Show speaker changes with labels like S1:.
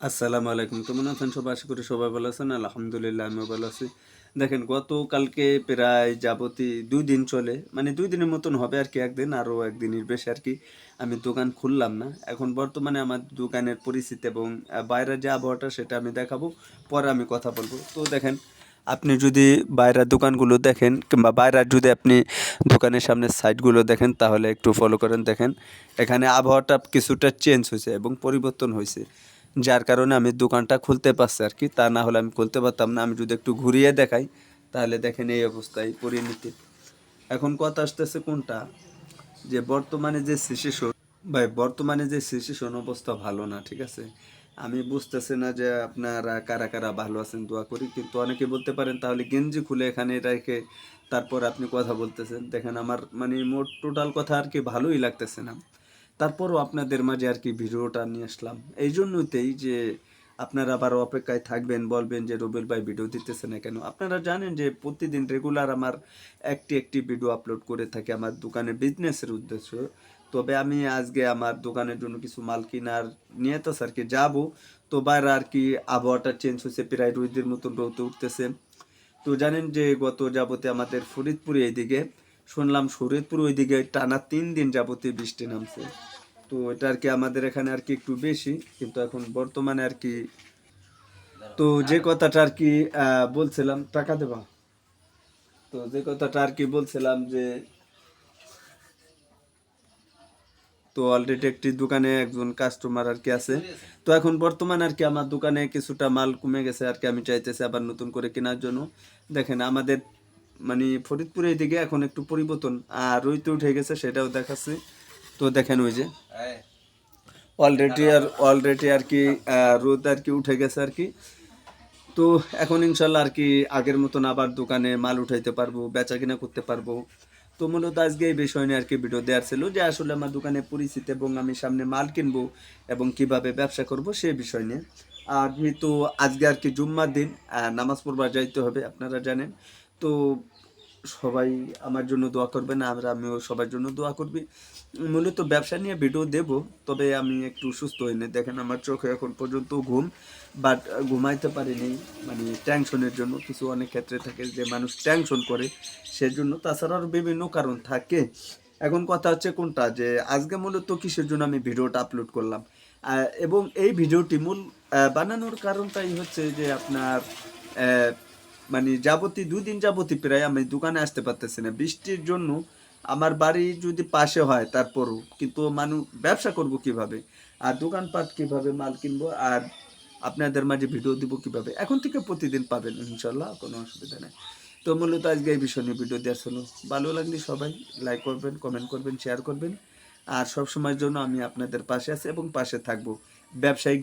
S1: আসসালামু আলাইকুম। কেমন আছেন সবাই? আশা করি সবাই ভালো আছেন। আলহামদুলিল্লাহ আমিও ভালো আছি। দেখেন গতকালকে প্রায় যাবতীয় ২ দিন চলে। মানে ২ দিনের মতন হবে আরকি, ১ দিন আরও ১ দিনের বেশি আরকি। আমি দোকান খুললাম না। এখন বর্তমানে আমার দোকানের পরিস্থিতি এবং বাইরের যে আবহাওয়াটা সেটা আমি দেখাবো। পরে আমি কথা বলব। তো দেখেন, আপনি যদি বাইরের দোকানগুলো দেখেন কিংবা বাইরের যদি আপনি দোকানের সামনের সাইডগুলো দেখেন তাহলে একটু ফলো করেন। দেখেন এখানে আবহাওয়াটা কিছুটা চেঞ্জ হইছে এবং পরিবর্তন হইছে। যার কারণে আমি দোকানটা খুলতে পারছি আরকি। তা না হলে আমি খুলতে পারতাম না। আমি যদি একটু ঘুরিয়ে দেখাই, তাহলে দেখেন এই অবস্থায় পরিণতি। এখন কথা আসতেছে কোনটা? যে বর্তমানে যে সিচুয়েশন, ভাই বর্তমানে যে সিচুয়েশন অবস্থা ভালো না, ঠিক আছে? আমি বুঝতেছি না যে আপনারা কারা, কারা ভালো আছেন দোয়া করি। কিন্তু অনেকে বলতে পারেন তাহলে গেঞ্জি খুলে এখানে রেখে তারপর আপনি কথা বলতেছেন। দেখেন আমার মানে মোট টোটাল কথা আরকি ভালোই লাগতেছে না। তারপরও আপনাদের মাঝে আরকি ভিডিওটা নিয়ে আসলাম। এইজন্যতেই যে আপনারা আবার অপেক্ষায় থাকবেন, বলবেন যে রুবেল ভাই ভিডিও দিতেছে না কেন? আপনারা জানেন যে প্রতিদিন রেগুলার আমার একটি ভিডিও আপলোড করে থাকি আমার দোকানের বিজনেসের উদ্দেশ্য। তবে আমি আজকে আমার দোকানের জন্য কিছু মাল কিনার নিয়ত আরকি যাবো। তো বাইরে আরকি আবহাওয়াটা চেঞ্জ হইছে, প্রায় রোদের মতন রোদ উঠতেছে। তো জানেন যে গত যাবতে আমাদের ফরিদপুরে এইদিকে শুনলাম শরীয়তপুর ওইদিকে টানা ৩ দিন যাবতীয় বৃষ্টি নামছে। তো এটা আরকি আমাদের এখানে আরকি একটু বেশি। কিন্তু এখন বর্তমানে আরকি তো যে কথাটা আরকি বলছিলাম, টাকা দেবা? তো যে কথাটা আরকি বলছিলাম যে তো অলরেডি একটি দোকানে একজন কাস্টমার আরকি আছে। তো এখন বর্তমানে আরকি আমার দোকানে কিছুটা মাল কমে গেছে আরকি, আমি চাইতেছি আবার নতুন করে কেনার জন্য। দেখেন আমাদের মানে ফরিদপুরের এদিকে এখন একটু পরিবর্তন আর রোদ উঠে গেছে সেটাও দেখাচ্ছি। তো দেখেন ওই যে অলরেডি আরকি রোদ আরকি উঠে গেছে আরকি। তো এখন ইনশাল্লাহ আরকি আগের মতন আবার দোকানে মাল উঠাইতে পারবো, বেচাকেনা করতে পারবো। তো মূলত আজকে এই বিষয় নিয়ে আরকি ভিডিও দেওয়ার ছিল যে আসলে আমার দোকানের পরিস্থিতি এবং আমি সামনে মাল কিনবো এবং কিভাবে ব্যবসা করব সেই বিষয় নিয়ে। আর যেহেতু আজকে আরকি জুম্মার দিন, নামাজ পড়বার যাইতে হবে আপনারা জানেন। তো সবাই আমার জন্য দোয়া করবেন আর আমিও সবার জন্য দোয়া করবি। মূলত ব্যবসা নিয়ে ভিডিও দেব, তবে আমি একটু সুস্থ হই নাই। দেখেন আমার চোখে এখন পর্যন্ত ঘুম, বাট ঘুমাইতে পারিনি মানে টেনশনের জন্য। কিছু অনেক ক্ষেত্রে থাকে যে মানুষ টেনশন করে সেজন্য, তাছাড়া আরও বিভিন্ন কারণ থাকে। এখন কথা হচ্ছে কোনটা, যে আজকে মূলত কিসের জন্য আমি ভিডিওটা আপলোড করলাম এবং এই ভিডিওটি মূল বানানোর কারণটাই হচ্ছে যে আপনার মানে যাবতীয় ২ দিন যাবতীয় প্রায় আমি দোকানে আসতে পারতেছি না বৃষ্টির জন্য। আমার বাড়ি যদি পাশে হয় তারপরও কিন্তু ব্যবসা করব কিভাবে? আর দোকানপাট কিভাবে মাল কিনবো? আর আপনাদের মাঝে ভিডিও দিব কিভাবে? এখন থেকে প্রতিদিন পাবেন ইনশাআল্লাহ, কোনো অসুবিধা নাই। তো মূলত আজকে এই বিষয় নিয়ে ভিডিও দেওয়া ছিল। ভালো লাগলে সবাই লাইক করবেন, কমেন্ট করবেন, শেয়ার করবেন। আর সবসময়ের জন্য আমি আপনাদের পাশে আছি এবং পাশে থাকবো। ব্যবসায়িক